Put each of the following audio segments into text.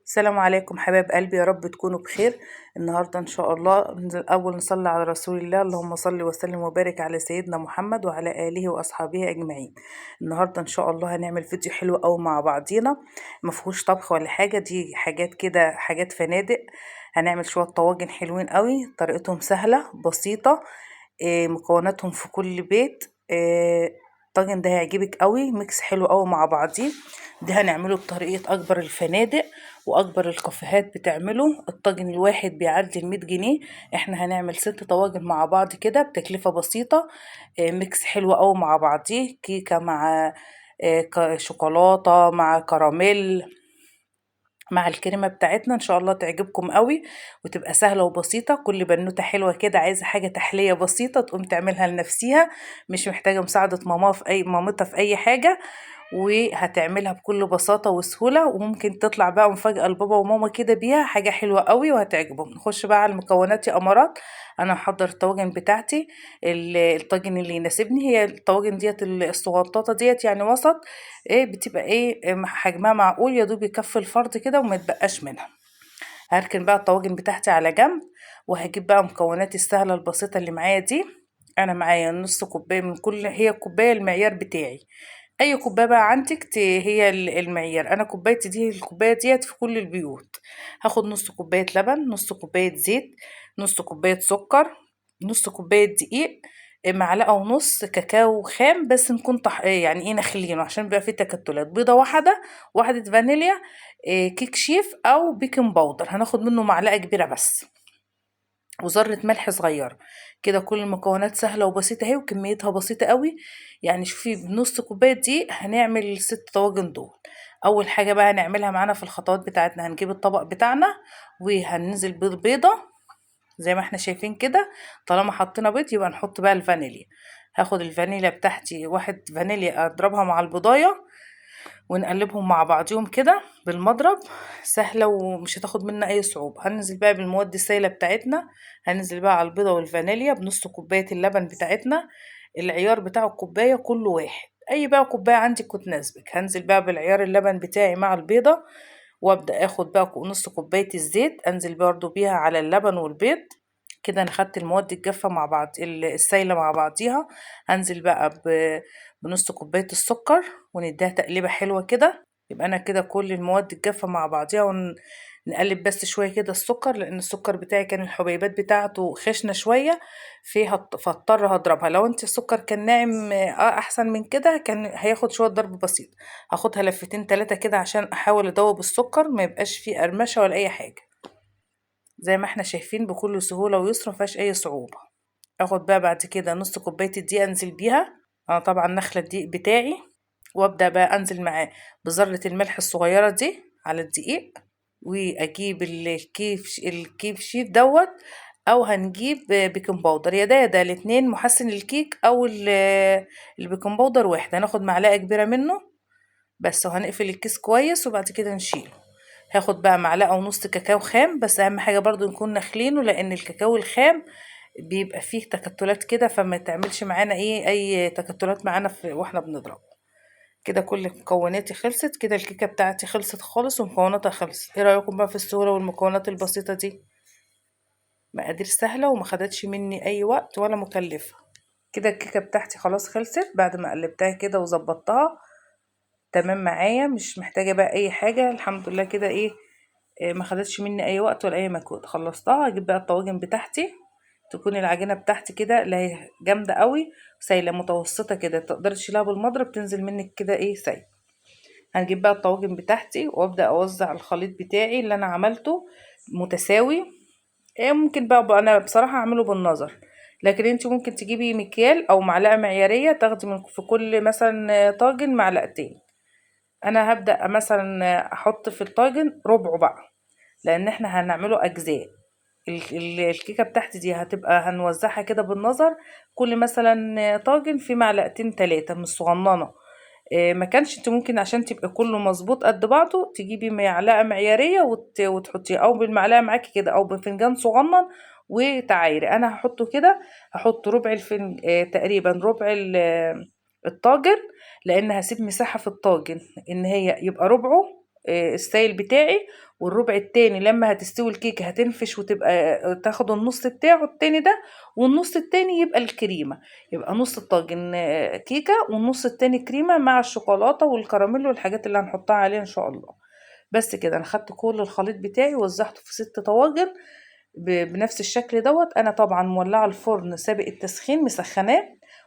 السلام عليكم حبايب قلبي، يا رب تكونوا بخير. النهارده ان شاء الله الاول نصلي على رسول الله، اللهم صل وسلم وبارك على سيدنا محمد وعلى اله واصحابه اجمعين. النهارده ان شاء الله هنعمل فيديو حلو قوي مع بعضينا، ما فيهوش طبخ ولا حاجه، دي حاجات كده، حاجات فنادق. هنعمل شويه طواجن حلوين قوي، طريقتهم سهله بسيطه. مكوناتهم في كل بيت. الطاجن ده هيعجبك قوي، ميكس حلو قوي مع بعضيه. ده هنعمله بطريقة أكبر الفنادق وأكبر الكافيهات بتعمله. الطاجن الواحد بيعدي 100 جنيه. احنا هنعمل 6 طواجن مع بعض كده بتكلفة بسيطة. ميكس حلو قوي مع بعضيه، كيكة مع شوكولاتة مع كراميل مع الكريمة بتاعتنا. ان شاء الله تعجبكم قوي وتبقى سهلة وبسيطة. كل بنوتة حلوة كده عايزة حاجة تحلية بسيطة تقوم تعملها لنفسيها، مش محتاجة مساعدة مامتها في اي حاجة، وهتعملها بكل بساطة وسهولة، وممكن تطلع بقى مفاجأة لبابا وماما كده بيها، حاجة حلوة قوي وهتعجبهم. نخش بقى على المكونات يا أمارات. أنا هحضر الطواجن بتاعتي. الطاجن اللي يناسبني هي الطواجن ديت الصغنطاطة ديت، يعني وسط. بتبقى حجمها معقول، يا دوب يكفي الفرد كده وما يتبقاش منها. هركن بقى الطواجن بتاعتي على جنب، وهجيب بقى مكوناتي السهلة البسيطة اللي معايا دي. انا معايا نص كوبايه من كل، هي الكوبايه المعيار بتاعي. اي كوبايه بقى عندك هي المعيار. انا كوبايتي دي، الكوبايه ديت في كل البيوت. هاخد نص كوبايه لبن، نص كوبايه زيت، نص كوبايه سكر، نص كوبايه دقيق، معلقه ونص كاكاو خام، بس نكون يعني نخلينه عشان بيبقى فيه تكتلات. بيضه واحده، واحده فانيليا، كيك شيف او بيكنج باودر هناخد منه معلقه كبيره بس، وذرة ملح صغيرة. كده كل المكونات سهلة وبسيطة اهي، وكميتها بسيطة قوي. يعني شوفي، بنص كوباية دي هنعمل 6 طواجن دول. أول حاجة بقى هنعملها معانا في الخطوات بتاعتنا، هنجيب الطبق بتاعنا وهننزل بالبيضة زي ما احنا شايفين كده. طالما حطينا بيض يبقى نحط بقى الفانيليا. هاخد الفانيليا بتاعتي، واحد فانيليا اضربها مع البضاية ونقلبهم مع بعضيهم كده بالمضرب. سهلة ومش هتاخد منا أي صعوبة. هننزل بقى بالمواد السائلة بتاعتنا. هننزل بقى على البيضة والفانيليا بنص كوباية اللبن بتاعتنا. العيار بتاع الكوباية كل واحد، أي بقى كوباية عندك وتناسبك. هنزل بقى بالعيار اللبن بتاعي مع البيضة، وابدأ اخد بقى نص كوباية الزيت، انزل برضو بيها على اللبن والبيض. كده انا خدت المواد الجافة مع بعض، السايلة مع بعضيها. هنزل بقى بنص كوباية السكر، ونديها تقليبة حلوة كده. يبقى انا كده كل المواد الجافة مع بعضيها، ونقلب بس شوية كده السكر، لان السكر بتاعي كان الحبيبات بتاعته خشنة شوية فيها، فاضطر هضربها. لو انت السكر كان ناعم احسن من كده، كان هياخد شوية ضرب بسيط. هاخدها لفتين تلاتة كده عشان احاول ادوب السكر، ما يبقاش فيه قرمشة ولا اي حاجة. زي ما احنا شايفين بكل سهولة ويسر، مفيهاش اي صعوبة. اخد بقى بعد كده نص كوباية الدقيق انزل بيها. انا طبعا نخلة الدقيق بتاعي، وابدأ بقى انزل معاه بذرة الملح الصغيرة دي على الدقيق. واجيب الكيف شيف دوت، او هنجيب بيكنج باودر، يا ده يا ده الاتنين، محسن الكيك او البيكنج باودر واحد. هناخد معلقة كبيرة منه بس، وهنقفل الكيس كويس وبعد كده نشيله. هاخد بقى معلقة ونص كاكاو خام، بس اهم حاجة برضو نكون نخلينه، لان الكاكاو الخام بيبقى فيه تكتلات كده، فما تعملش معانا اي تكتلات معانا واحنا بنضرب. كده كل مكوناتي خلصت، كده الكيكة بتاعتي خلصت خالص ومكوناتها خلصت. ايه رأيكم بقى في السهولة والمكونات البسيطة دي؟ مقادير سهلة وما خدتش مني اي وقت ولا مكلفة. كده الكيكة بتاعتي خلاص خلصت بعد ما قلبتها كده وظبطتها تمام معايا، مش محتاجة بقى اي حاجة. الحمد لله كده ما خدتش مني اي وقت ولا اي مجهود. خلصتها. هجيب بقى الطواجن بتاعتي، تكون العجينة بتاعتي كده لا هي جامدة قوي، سايلة متوسطة كده، تقدر تشيلها بالمضرب تنزل منك كده سايل. هنجيب بقى الطواجن بتاعتي وابدأ اوزع الخليط بتاعي اللي انا عملته متساوي. ممكن بقى انا بصراحة اعمله بالنظر، لكن انت ممكن تجيبي مكيال او معلقة معيارية، تاخدي من في كل مثلا طاجن معلقتين. انا هبدأ مثلا احط في الطاجن ربعه بقى، لان احنا هنعمله اجزاء. الكيكة بتاعتي دي هتبقى هنوزعها كده بالنظر، كل مثلا طاجن فيه معلقتين تلاتة من الصغننة. ما كانش انت ممكن عشان تبقى كله مظبوط قد بعضه تجيبي معلقة معيارية وتحطيه، او بالمعلقة معاكي كده، او بفنجان صغنن وتعايري. انا هحطه كده، هحط ربع تقريبا ربع الطاجن، لان هسيب مساحة في الطاجن ان هي يبقى ربعه السايل بتاعي، والربع التاني لما هتستوي الكيكة هتنفش وتبقى تاخد النص بتاعه التاني ده، والنص التاني يبقى الكريمة. يبقى نص الطاجن كيكة، والنص التاني كريمة مع الشوكولاتة والكراميل والحاجات اللي هنحطها عليه ان شاء الله. بس كده انا خدت كل الخليط بتاعي ووزعته في 6 طواجن بنفس الشكل دوت. انا طبعا مولعه الفرن سابق التسخين مسخناه،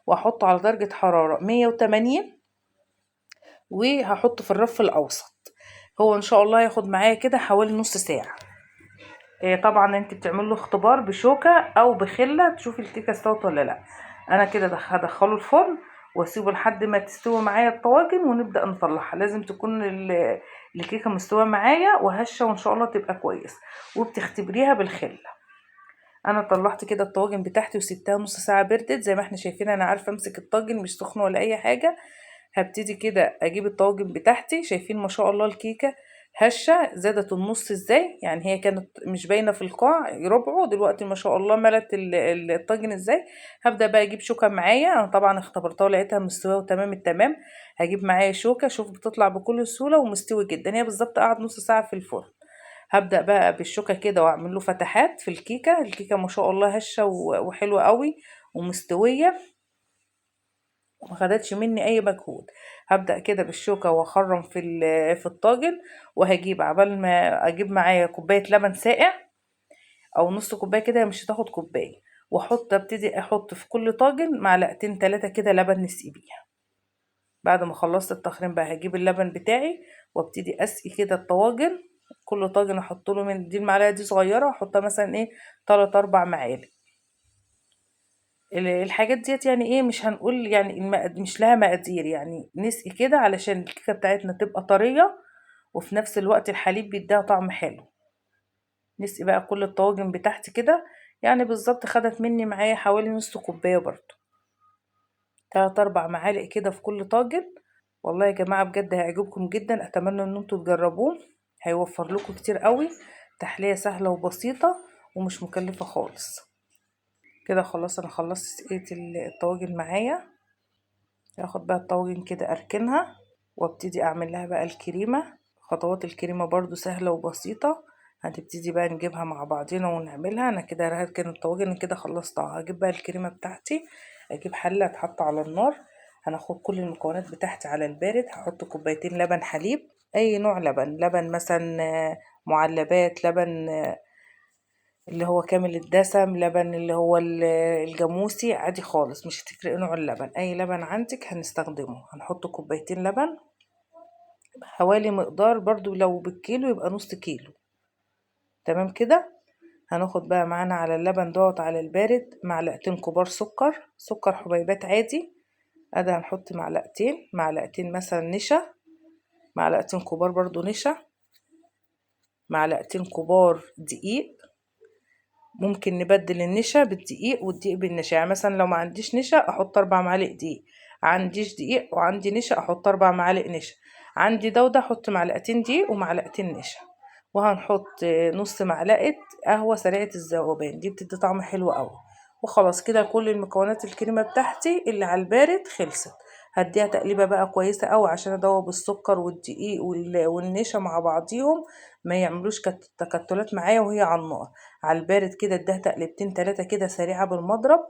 واحطه على درجة حرارة 180، وهحطه في الرف الاوسط. هو ان شاء الله هياخد معايا كده حوالي نص ساعة. طبعا انت بتعمل له اختبار بشوكة او بخلة تشوفي الكيكة استوت ولا لا. انا كده هدخله الفرن واسيبه لحد ما تستوي معايا الطواجن ونبدأ نطلعها. لازم تكون الكيكة مستوية معايا وهشة، وان شاء الله تبقى كويس، وبتختبريها بالخلة. انا طلعت كده الطواجن بتاعتي وسبتها نص ساعة بردت زي ما احنا شايفين. انا عارفة امسك الطاجن مش سخن ولا اي حاجة. هبتدي كده اجيب الطواجن بتاعتي. شايفين ما شاء الله الكيكة هشة زادت النص ازاي، يعني هي كانت مش باينة في القاع ربعه، دلوقتي ما شاء الله ملت الطاجن ازاي. هبدأ بقى اجيب شوكة معايا. انا طبعا اختبرتها ولقيتها مستوية وتمام التمام. هجيب معايا شوكة، شوف بتطلع بكل سهولة ومستوي جدا. هي بالظبط قعد نص ساعة في الفرن. هبدأ بقى بالشوكة كده واعمل له فتحات في الكيكة. الكيكة ما شاء الله هشة وحلوة قوي ومستوية، ما خدتش مني اي مجهود. هبدأ كده بالشوكة واخرم في الطاجن. وهجيب عبال ما اجيب معايا كوباية لبن ساقع او نص كوباية كده، هي مش هتاخد كوباية. ابتدي احط في كل طاجن معلقتين 3 كده لبن نسقي بيها. بعد ما خلصت التخريم بقى هجيب اللبن بتاعي وابتدي اسقي كده الطواجن. كل طاجن احط له من دي المعلقة دي صغيرة، احطها مثلا 3 4 معالق. الحاجات ديت يعني مش هنقول يعني مش لها مقادير، يعني نسقي كده علشان الكيكة بتاعتنا تبقى طرية، وفي نفس الوقت الحليب بيديها طعم حلو. نسقي بقى كل الطواجن بتاعتي كده. يعني بالظبط خدت مني معايا حوالي نص كوباية برضو، 3 4 معالق كده في كل طاجن. والله يا جماعة بجد هيعجبكم جدا، اتمنى ان انتوا تجربوه. هيوفر لكم كتير قوي. تحلية سهلة وبسيطة ومش مكلفة خالص. كده خلاص انا خلصت سقيت الطواجن معايا. هاخد بقى الطواجن كده اركنها وابتدي اعمل لها بقى الكريمة. خطوات الكريمة برضو سهلة وبسيطة. هنبتدي بقى نجيبها مع بعضنا ونعملها. انا كده هركن الطواجن كده خلصتها. هجيب بقى الكريمة بتاعتي. اجيب حلة تحط على النار. هناخد كل المكونات بتاعتي على البارد. هحط كوبايتين لبن حليب، اي نوع لبن. لبن مثلا معلبات، لبن اللي هو كامل الدسم، لبن اللي هو الجاموسي عادي خالص، مش هتفرق نوع اللبن. اي لبن عندك هنستخدمه. هنحط كوبايتين لبن حوالي مقدار برضو، لو بالكيلو يبقى نص كيلو. تمام كده. هناخد بقى معانا على اللبن دوت على البارد معلقتين كبار سكر حبيبات عادي. ادي هنحط معلقتين مثلا نشا، معلقتين كبار برضو نشا، معلقتين كبار دقيق. ممكن نبدل النشا بالدقيق والدقيق بالنشا. يعني مثلا لو ما عنديش نشا احط 4 معالق دقيق، عنديش دقيق وعندي نشا احط 4 معالق نشا، عندي ده احط معلقتين دقيق ومعلقتين نشا. وهنحط نص معلقة قهوة سريعة الذوبان، دي بتدي طعم حلو قوي. وخلاص كده كل المكونات الكريمة بتاعتي اللي على البارد خلصت. هديها تقليبة بقى كويسة قوي عشان ادوب السكر والدقيق والنشا مع بعضيهم، ما يعملوش تكتلات معايا وهي على النار. على البارد كده اديها تقلبتين 3 كده سريعة بالمضرب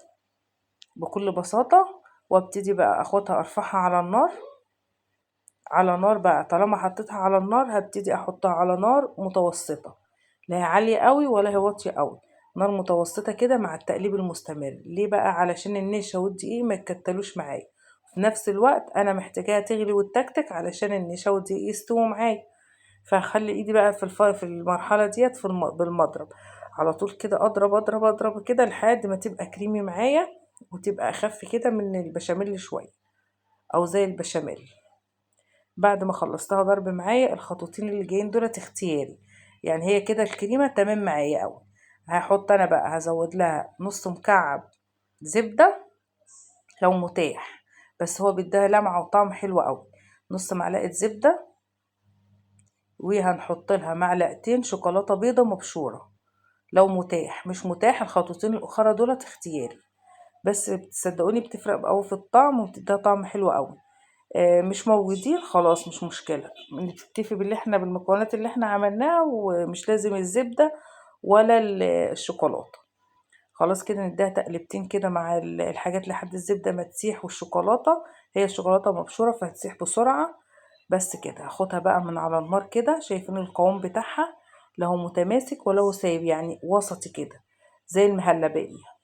بكل بساطة. وابتدي بقى اخدها ارفعها على النار. على نار بقى، طالما حطيتها على النار هبتدي احطها على نار متوسطة، لا هي عالية قوي ولا هي واطية قوي. نار متوسطة كده مع التقليب المستمر. ليه بقى؟ علشان النشا والدقيق ما يتكتلوش معايا. في نفس الوقت انا محتاجاها تغلي وتتكتك علشان النشا والدقيق يستووا معايا. فهخلي ايدي بقى في المرحلة ديت بالمضرب على طول كده، اضرب اضرب اضرب كده لحد ما تبقى كريمي معايا، وتبقى اخف كده من البشاميل شوية او زي البشاميل. بعد ما خلصتها ضرب معايا، الخطوتين اللي جايين دولت اختياري. يعني هي كده الكريمة تمام معايا قوي. هحط انا بقى هزود لها نص مكعب زبدة لو متاح، بس هو بيديها لمعة وطعم حلو قوي. نص معلقة زبدة، وهنحط لها معلقتين شوكولاتة بيضة مبشورة لو متاح. مش متاح الخطوتين الاخرى دولت اختياري، بس بتصدقوني بتفرق قوي في الطعم وبتديها طعم حلو قوي. مش موجودين خلاص مش مشكلة، نكتفي بالمكونات اللي احنا عملناها، ومش لازم الزبدة ولا الشوكولاتة. خلاص كده نديها تقلبتين كده مع الحاجات لحد الزبدة ما تسيح، والشوكولاتة هي الشوكولاتة مبشورة فهتسيح بسرعة. بس كده هاخدها بقى من على النار كده، شايفين القوام بتاعها؟ لا هو متماسك ولا هو سايب، يعني وسطي كده زي المهلبية.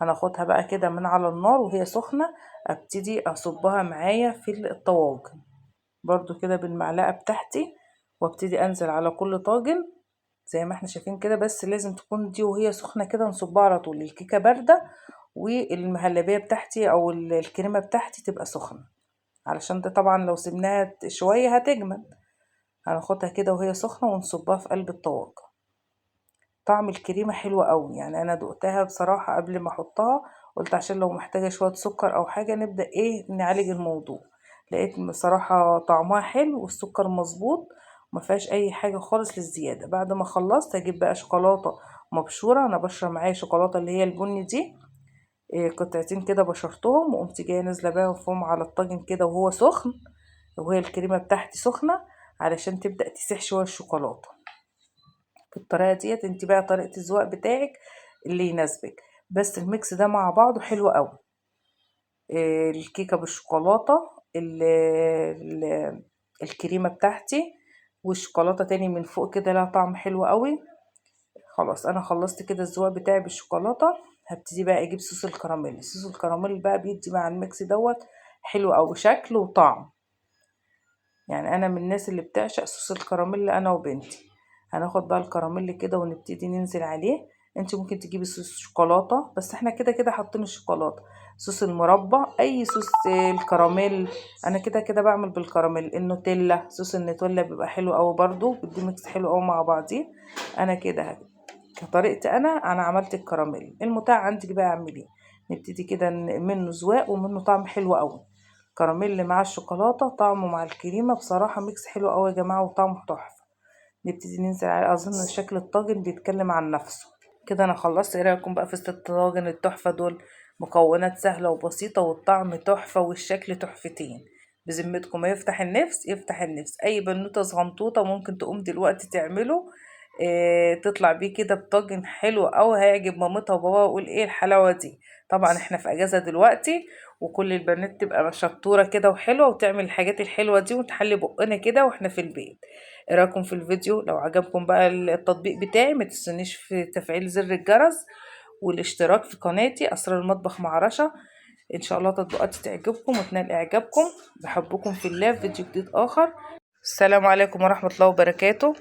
هناخدها بقى كده من على النار وهي سخنة، ابتدي اصبها معايا في الطواجن برضو كده بالمعلقة بتاعتي، وابتدي انزل على كل طاجن زي ما احنا شايفين كده. بس لازم تكون دي وهي سخنة كده نصبها على طول، الكيكة باردة والمهلبية بتاعتي او الكريمة بتاعتي تبقى سخنة، علشان ده طبعا لو سيبناها شوية هتجمد. هناخدها كده وهي سخنة ونصبها في قلب الطواجن. طعم الكريمة حلو قوي، يعني انا دقتها بصراحة قبل ما احطها، قلت عشان لو محتاجة شوية سكر او حاجة نبدأ نعالج الموضوع. لقيت بصراحة طعمها حلو والسكر مظبوط، ما فيهاش اي حاجة خالص للزيادة. بعد ما خلصت هجيب بقى شوكولاتة مبشورة، انا بشرب معايا شوكولاتة اللي هي البني دي، قطعتين كده بشرتهم، وقمت جاية نازلة بقى فيهم على الطاجن كده وهو سخن، وهي الكريمة بتاعتي سخنة، علشان تبدأ تسيح شوية الشوكولاتة. بالطريقة ديت انت بقى طريقة الذوق بتاعك اللي يناسبك، بس الميكس ده مع بعضه حلو قوي. الكيكة بالشوكولاتة، الكريمة بتاعتي، والشوكولاتة تاني من فوق كده لها طعم حلو قوي. خلاص انا خلصت كده الذوق بتاعي بالشوكولاتة. هبتدي بقى اجيب صوص الكراميل. صوص الكراميل بقى بيدي مع الميكس دوت حلو قوي شكل وطعم، يعني انا من الناس اللي بتعشق صوص الكراميل انا وبنتي. هناخد بقى الكراميل كده ونبتدي ننزل عليه. انت ممكن تجيبي صوص شوكولاته، بس احنا كده كده حاطين الشوكولاته. صوص المربى، اي صوص الكراميل، انا كده كده بعمل بالكراميل. النوتيلا، صوص النوتيلا بيبقى حلو قوي برضو، بيدي ميكس حلو قوي مع بعضيه. انا كده كطريقتي انا عملت الكراميل. المتاع عندك بقى اعمليه. نبتدي كده منه زواق ومنه طعم حلو قوي. كراميل مع الشوكولاته طعمه مع الكريمه بصراحه ميكس حلو قوي يا جماعه، وطعمه تحفه. نبتدي ننزل عليه. اظن شكل الطاجن بيتكلم عن نفسه. كده انا خلصت. ايه رايكم بقى في الطاجن التحفه دول؟ مكونات سهله وبسيطه والطعم تحفه والشكل تحفتين. بذمتكم يفتح النفس، يفتح النفس. اي بنوته صغنطوطه ممكن تقوم دلوقتي تعمله، تطلع بيه كده بطاجن حلو، او هيعجب مامتها وباباها ويقول ايه الحلاوه دي. طبعا احنا في اجازه دلوقتي، وكل البنات تبقى شطوره كده وحلوه وتعمل الحاجات الحلوه دي وتحلي بقنا كده واحنا في البيت. ايه رايكم في الفيديو؟ لو عجبكم بقى التطبيق بتاعي ما تنسونيش في تفعيل زر الجرس والاشتراك في قناتي اسرار المطبخ مع رشا. ان شاء الله تطبيقاتي تعجبكم وتنال اعجابكم. بحبكم في الله. في فيديو جديد اخر. السلام عليكم ورحمة الله وبركاته.